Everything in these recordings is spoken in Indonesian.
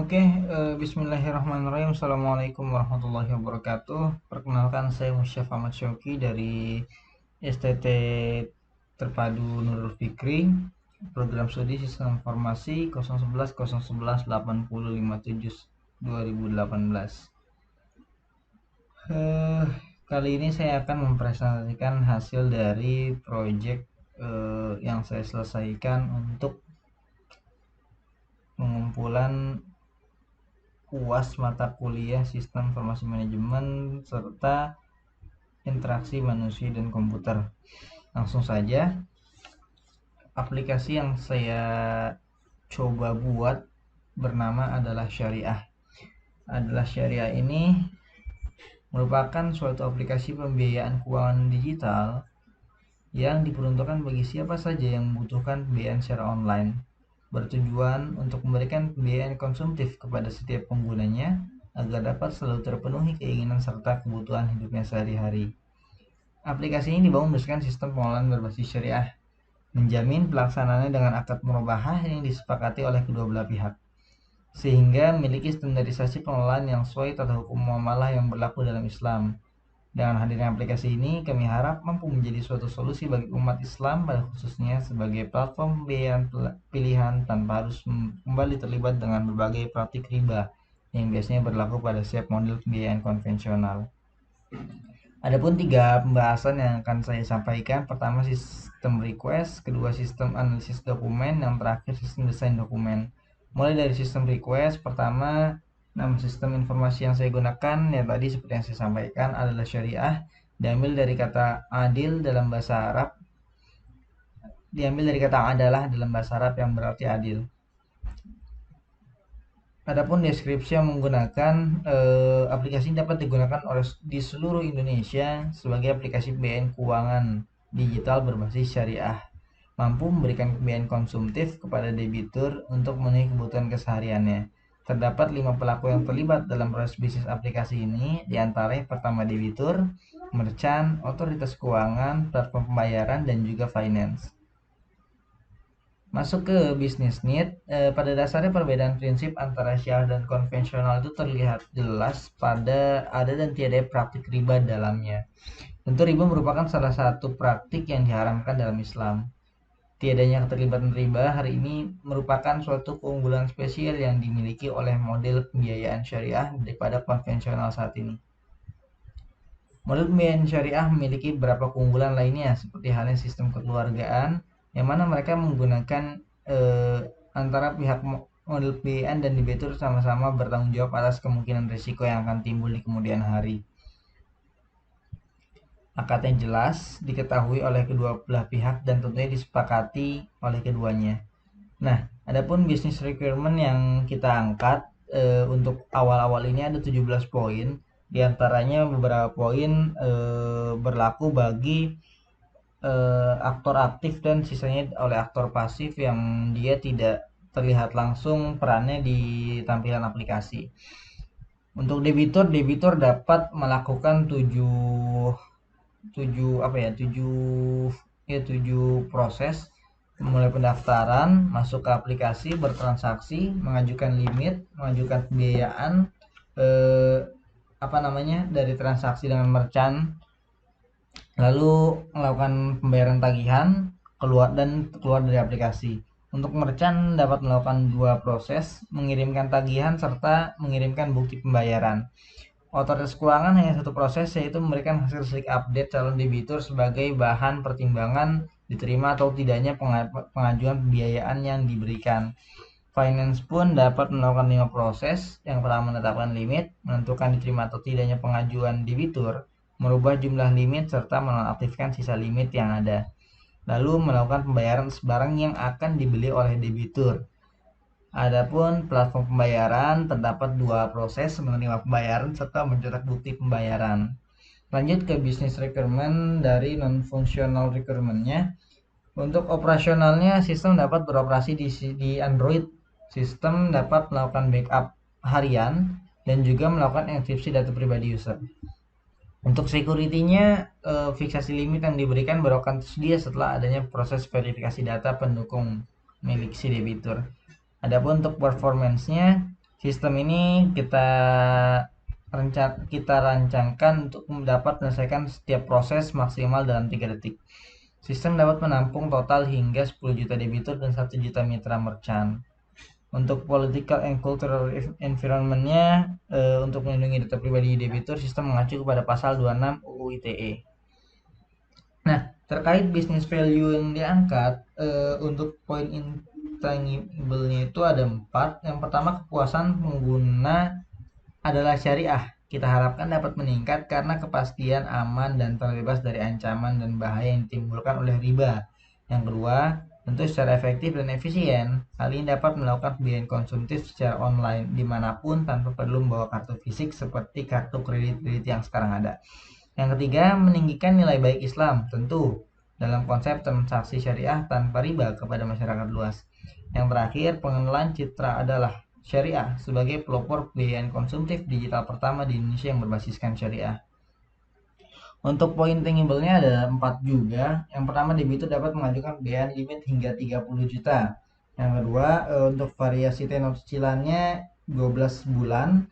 Bismillahirrahmanirrahim. Assalamualaikum warahmatullahi wabarakatuh. Perkenalkan, saya Musyaf Ahmad Syauqi dari STT Terpadu Nurul Fikri, program studi Sistem Informasi 011 011 8057 2018. Kali ini saya akan mempresentasikan hasil dari proyek yang saya selesaikan untuk pengumpulan UAS mata kuliah Sistem Informasi Manajemen serta interaksi manusia dan komputer. Langsung saja, aplikasi yang saya coba buat bernama adalah Syariah. Syariah ini merupakan suatu aplikasi pembiayaan keuangan digital yang diperuntukkan bagi siapa saja yang membutuhkan pembiayaan secara online, bertujuan untuk memberikan pembiayaan konsumtif kepada setiap penggunanya agar dapat selalu terpenuhi keinginan serta kebutuhan hidupnya sehari-hari. Aplikasi ini dibangun berdasarkan sistem pengelolaan berbasis syariah, menjamin pelaksanaannya dengan akad murabahah yang disepakati oleh kedua belah pihak, sehingga memiliki standarisasi pengelolaan yang sesuai tata hukum muamalah yang berlaku dalam Islam. Dengan hadirnya aplikasi ini, kami harap mampu menjadi suatu solusi bagi umat Islam, pada khususnya sebagai platform pembiayaan pilihan tanpa harus kembali terlibat dengan berbagai praktik riba yang biasanya berlaku pada setiap model pembiayaan konvensional. Adapun 3 pembahasan yang akan saya sampaikan: pertama sistem request, kedua sistem analisis dokumen, yang terakhir sistem desain dokumen. Mulai dari sistem request, pertama, nama sistem informasi yang saya gunakan ya tadi seperti yang saya sampaikan adalah Syariah, diambil dari kata adil dalam bahasa Arab, adalah dalam bahasa Arab yang berarti adil. Adapun deskripsi yang menggunakan aplikasi ini dapat digunakan di seluruh Indonesia sebagai aplikasi pembiayaan keuangan digital berbasis syariah, mampu memberikan pembiayaan konsumtif kepada debitur untuk memenuhi kebutuhan kesehariannya. Terdapat 5 pelaku yang terlibat dalam proses bisnis aplikasi ini, diantaranya pertama debitur, merchant, otoritas keuangan, platform pembayaran, dan juga finance. Masuk ke bisnis need, pada dasarnya perbedaan prinsip antara syariah dan konvensional itu terlihat jelas pada ada dan tiada praktik riba dalamnya. Tentu riba merupakan salah satu praktik yang diharamkan dalam Islam. Tiadanya keterlibatan riba hari ini merupakan suatu keunggulan spesial yang dimiliki oleh model pembiayaan syariah daripada konvensional saat ini. Model pembiayaan syariah memiliki beberapa keunggulan lainnya, seperti halnya sistem kekeluargaan, yang mana mereka menggunakan antara pihak model pembiayaan dan debitur sama-sama bertanggung jawab atas kemungkinan risiko yang akan timbul di kemudian hari. Akadnya jelas, diketahui oleh kedua belah pihak, dan tentunya disepakati oleh keduanya. Nah, adapun business requirement yang kita angkat untuk awal-awal ini ada 17 poin. Di antaranya beberapa poin berlaku bagi aktor aktif dan sisanya oleh aktor pasif yang dia tidak terlihat langsung perannya di tampilan aplikasi. Untuk debitur dapat melakukan 7 proses, mulai pendaftaran, masuk ke aplikasi, bertransaksi, mengajukan limit, mengajukan pembiayaan, dari transaksi dengan merchant, lalu melakukan pembayaran tagihan, keluar dari aplikasi. Untuk merchant dapat melakukan 2 proses, mengirimkan tagihan serta mengirimkan bukti pembayaran. Otoritas keuangan hanya 1 proses, yaitu memberikan hasil slik update calon debitur sebagai bahan pertimbangan diterima atau tidaknya pengajuan pembiayaan yang diberikan. Finance pun dapat melakukan 5 proses. Yang pertama, menetapkan limit, menentukan diterima atau tidaknya pengajuan debitur, merubah jumlah limit, serta menonaktifkan sisa limit yang ada. Lalu melakukan pembayaran barang yang akan dibeli oleh debitur. Adapun platform pembayaran terdapat 2 proses, menerima pembayaran serta mencetak bukti pembayaran. Lanjut ke business requirement dari non-functional requirement-nya. Untuk operasionalnya, sistem dapat beroperasi di Android. Sistem dapat melakukan backup harian dan juga melakukan enkripsi data pribadi user. Untuk security-nya, fiksasi limit yang diberikan baru akan tersedia setelah adanya proses verifikasi data pendukung milik si debitur. Adapun untuk performance-nya, Sistem ini kita rancangkan untuk dapat menyelesaikan setiap proses maksimal dalam 3 detik. Sistem dapat menampung total hingga 10 juta debitur dan 1 juta mitra merchant. Untuk political and cultural environment-nya, untuk melindungi data pribadi debitur, sistem mengacu kepada pasal 26 UU ITE. Nah, terkait business value yang diangkat, untuk poin intangible-nya itu ada 4. Yang pertama, kepuasan pengguna adalah syariah. Kita harapkan dapat meningkat karena kepastian aman dan terbebas dari ancaman dan bahaya yang ditimbulkan oleh riba. Yang kedua, tentu secara efektif dan efisien. Hal ini dapat melakukan pembiayaan konsumtif secara online dimanapun tanpa perlu membawa kartu fisik seperti kartu kredit yang sekarang ada. Yang ketiga, meninggikan nilai baik Islam, tentu dalam konsep transaksi syariah tanpa riba kepada masyarakat luas. Yang terakhir, pengenalan citra adalah syariah sebagai pelopor pembiayaan konsumtif digital pertama di Indonesia yang berbasiskan syariah. Untuk poin tangible-nya ada 4 juga. Yang pertama, debitur dapat mengajukan pembiayaan limit hingga 30 juta. Yang kedua, untuk variasi tenor cicilannya 12 bulan.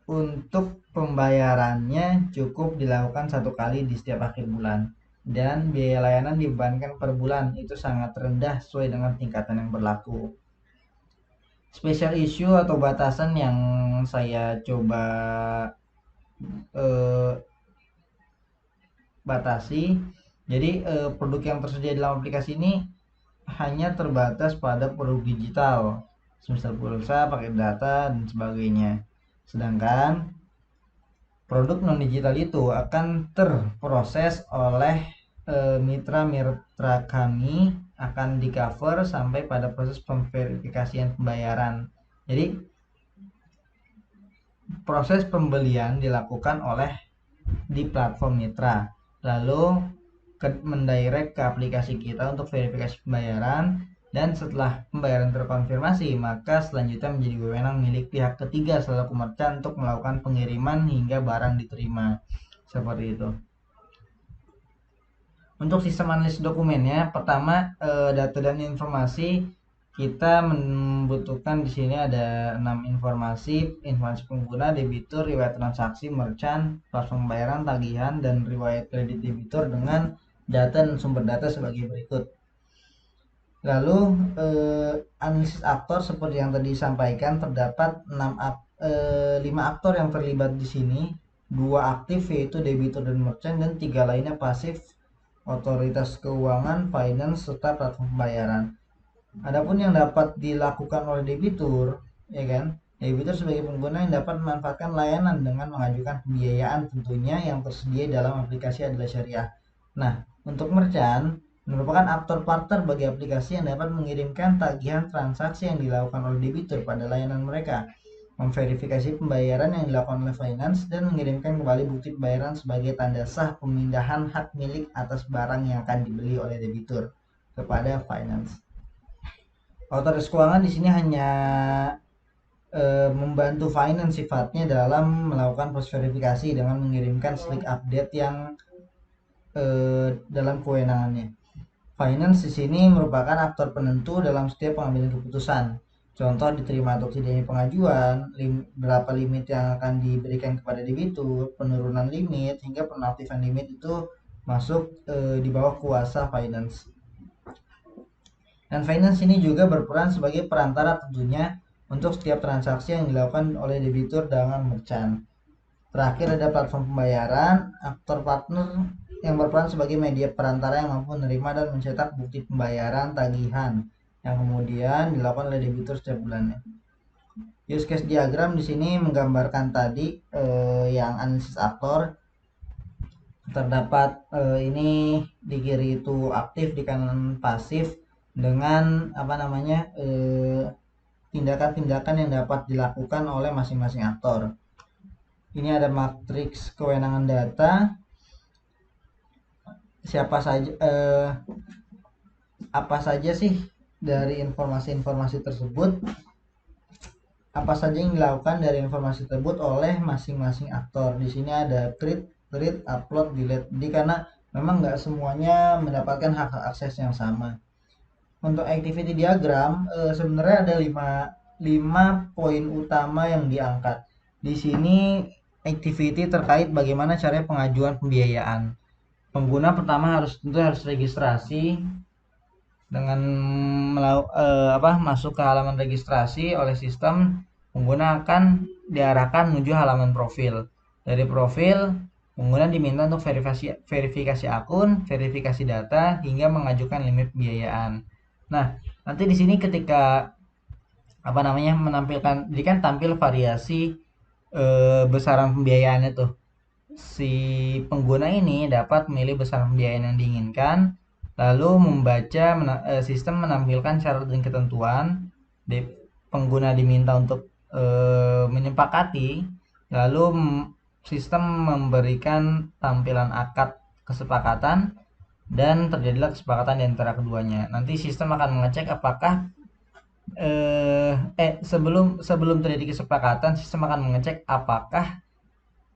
Untuk pembayarannya cukup dilakukan 1 kali di setiap akhir bulan. Dan biaya layanan dibebankan per bulan, itu sangat rendah sesuai dengan tingkatan yang berlaku. Special issue atau batasan yang saya coba batasi. Jadi produk yang tersedia dalam aplikasi ini hanya terbatas pada produk digital, semisal pulsa, paket data, dan sebagainya. Sedangkan produk non digital itu akan terproses oleh mitra-mitra kami, akan di cover sampai pada proses pemverifikasian pembayaran. Jadi proses pembelian dilakukan oleh di platform mitra, lalu mendirect ke aplikasi kita untuk verifikasi pembayaran, dan setelah pembayaran terkonfirmasi maka selanjutnya menjadi wewenang milik pihak ketiga selaku merchant untuk melakukan pengiriman hingga barang diterima, seperti itu. Untuk sistem analisis dokumennya, pertama, data dan informasi kita membutuhkan di sini ada 6 informasi pengguna, debitur, riwayat transaksi, merchant, platform pembayaran, tagihan, dan riwayat kredit debitur dengan data dan sumber data sebagai berikut. Lalu analisis aktor seperti yang tadi disampaikan, terdapat 5 aktor yang terlibat di sini, 2 aktif yaitu debitur dan merchant, dan 3 lainnya pasif, otoritas keuangan, finance, serta platform pembayaran. Adapun yang dapat dilakukan oleh debitur, ya kan? Debitur sebagai pengguna yang dapat memanfaatkan layanan dengan mengajukan pembiayaan tentunya yang tersedia dalam aplikasi adalah syariah. Nah, untuk merchant merupakan aktor partner bagi aplikasi yang dapat mengirimkan tagihan transaksi yang dilakukan oleh debitur pada layanan mereka, memverifikasi pembayaran yang dilakukan oleh finance, dan mengirimkan kembali bukti pembayaran sebagai tanda sah pemindahan hak milik atas barang yang akan dibeli oleh debitur kepada finance. Otoritas keuangan di sini hanya membantu finance sifatnya dalam melakukan proses verifikasi dengan mengirimkan slip update yang dalam kewenangannya. Finance di sini merupakan aktor penentu dalam setiap pengambilan keputusan. Contoh, diterima atau tidaknya pengajuan, berapa limit yang akan diberikan kepada debitur, penurunan limit, hingga penonaktifan limit itu masuk di bawah kuasa finance. Dan finance ini juga berperan sebagai perantara tentunya untuk setiap transaksi yang dilakukan oleh debitur dengan merchant. Terakhir ada platform pembayaran, aktor partner yang berperan sebagai media perantara yang mampu menerima dan mencetak bukti pembayaran tagihan yang kemudian dilakukan oleh debitur setiap bulannya. Use case diagram di sini menggambarkan tadi yang analisis aktor. Terdapat ini di kiri itu aktif, di kanan pasif, dengan tindakan-tindakan yang dapat dilakukan oleh masing-masing aktor. Ini ada matriks kewenangan data, siapa saja apa saja sih dari informasi-informasi tersebut, apa saja yang dilakukan dari informasi tersebut oleh masing-masing aktor. Di sini ada create, upload, delete. Jadi karena memang nggak semuanya mendapatkan hak akses yang sama. Untuk activity diagram sebenarnya ada 5 poin utama yang diangkat. Di sini activity terkait bagaimana cara pengajuan pembiayaan. Pengguna pertama tentu harus registrasi dengan masuk ke halaman registrasi oleh sistem. Pengguna akan diarahkan menuju halaman profil. Dari profil, pengguna diminta untuk verifikasi akun, verifikasi data, hingga mengajukan limit pembiayaan. Nah, nanti di sini ketika menampilkan, jadi kan tampil variasi besaran pembiayaannya tuh. Si pengguna ini dapat memilih besaran pembiayaan yang diinginkan, lalu sistem menampilkan syarat dan ketentuan. Pengguna diminta untuk menyepakati, lalu sistem memberikan tampilan akad kesepakatan dan terjadilah kesepakatan di antara keduanya. Nanti sistem akan mengecek apakah sebelum terjadi kesepakatan, sistem akan mengecek apakah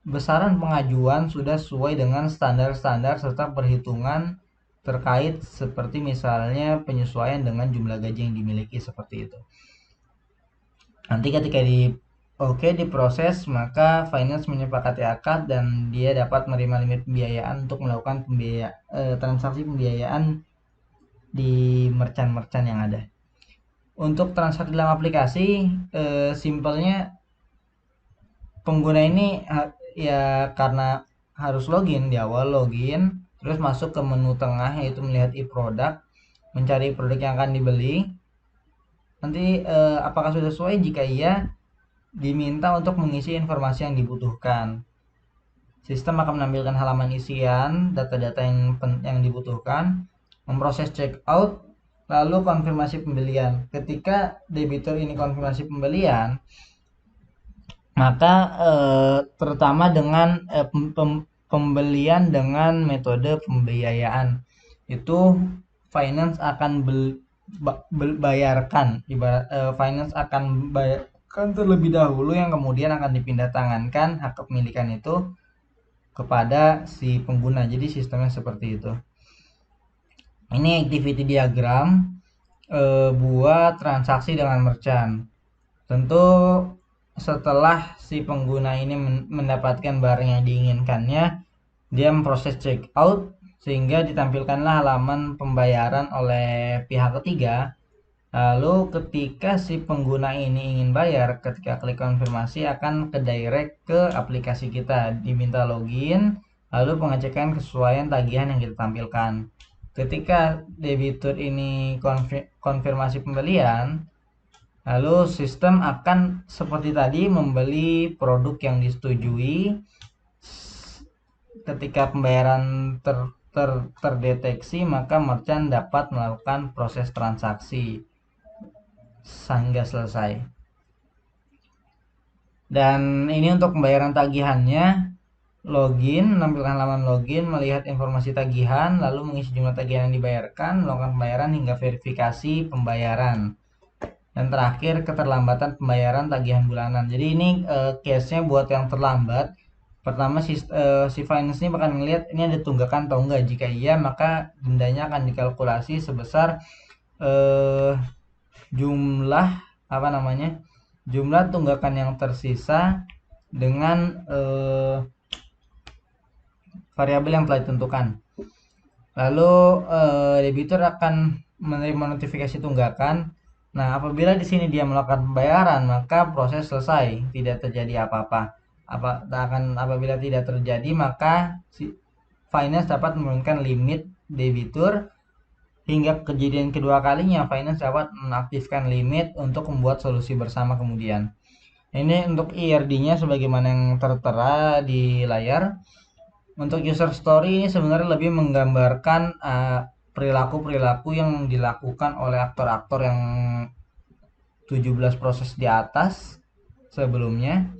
besaran pengajuan sudah sesuai dengan standar-standar serta perhitungan terkait, seperti misalnya penyesuaian dengan jumlah gaji yang dimiliki, seperti itu. Nanti ketika diproses, maka finance menyepakati akad dan dia dapat menerima limit pembiayaan untuk melakukan transaksi pembiayaan di merchant-merchant yang ada. Untuk transaksi dalam aplikasi, simpelnya pengguna ini ya karena harus login di awal, terus masuk ke menu tengah yaitu melihat e-product, mencari produk yang akan dibeli. Nanti apakah sudah sesuai? Jika iya, diminta untuk mengisi informasi yang dibutuhkan. Sistem akan menampilkan halaman isian data-data yang dibutuhkan, memproses checkout, lalu konfirmasi pembelian. Ketika debitur ini konfirmasi pembelian, maka terutama dengan pembelian dengan metode pembiayaan, itu finance akan finance akan bayarkan terlebih dahulu, yang kemudian akan dipindah tangankan hak kepemilikan itu kepada si pengguna. Jadi sistemnya seperti itu. Ini activity diagram buat transaksi dengan merchant. Tentu setelah si pengguna ini mendapatkan barang yang diinginkannya, dia memproses checkout sehingga ditampilkanlah halaman pembayaran oleh pihak ketiga. Lalu ketika si pengguna ini ingin bayar, ketika klik konfirmasi akan ke direct ke aplikasi kita, diminta login, lalu pengecekan kesesuaian tagihan yang kita tampilkan. Ketika debitur ini konfirmasi pembelian, lalu sistem akan seperti tadi membeli produk yang disetujui. Ketika pembayaran terdeteksi, maka merchant dapat melakukan proses transaksi sehingga selesai. Dan ini untuk pembayaran tagihannya, login, menampilkan halaman login, melihat informasi tagihan, lalu mengisi jumlah tagihan yang dibayarkan, melakukan pembayaran hingga verifikasi pembayaran. Dan terakhir, keterlambatan pembayaran tagihan bulanan. Jadi ini case-nya buat yang terlambat. Pertama, si finance ini bakal melihat ini ada tunggakan atau enggak. Jika iya, maka dendanya akan dikalkulasi sebesar jumlah tunggakan yang tersisa dengan variabel yang telah ditentukan. Lalu debitur akan menerima notifikasi tunggakan. Nah, apabila di sini dia melakukan pembayaran, maka proses selesai, tidak terjadi apa-apa. Apabila tidak terjadi, maka si finance dapat menurunkan limit debitur. Hingga kejadian kedua kalinya, finance dapat mengaktifkan limit untuk membuat solusi bersama kemudian. Ini untuk IRD-nya sebagaimana yang tertera di layar. Untuk user story ini sebenarnya lebih menggambarkan perilaku-perilaku yang dilakukan oleh aktor-aktor yang 17 proses di atas sebelumnya.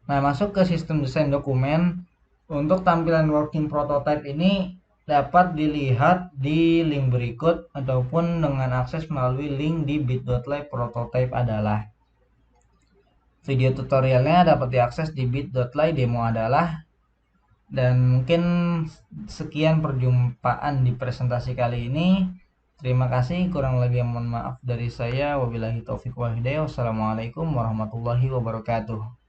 Nah, masuk ke sistem desain dokumen. Untuk tampilan working prototype ini dapat dilihat di link berikut ataupun dengan akses melalui link di bit.ly prototype adalah. Video tutorialnya dapat diakses di bit.ly demo adalah. Dan mungkin sekian perjumpaan di presentasi kali ini. Terima kasih, kurang lebih mohon maaf dari saya. Wabillahi taufiq wal hidayah. Wassalamualaikum warahmatullahi wabarakatuh.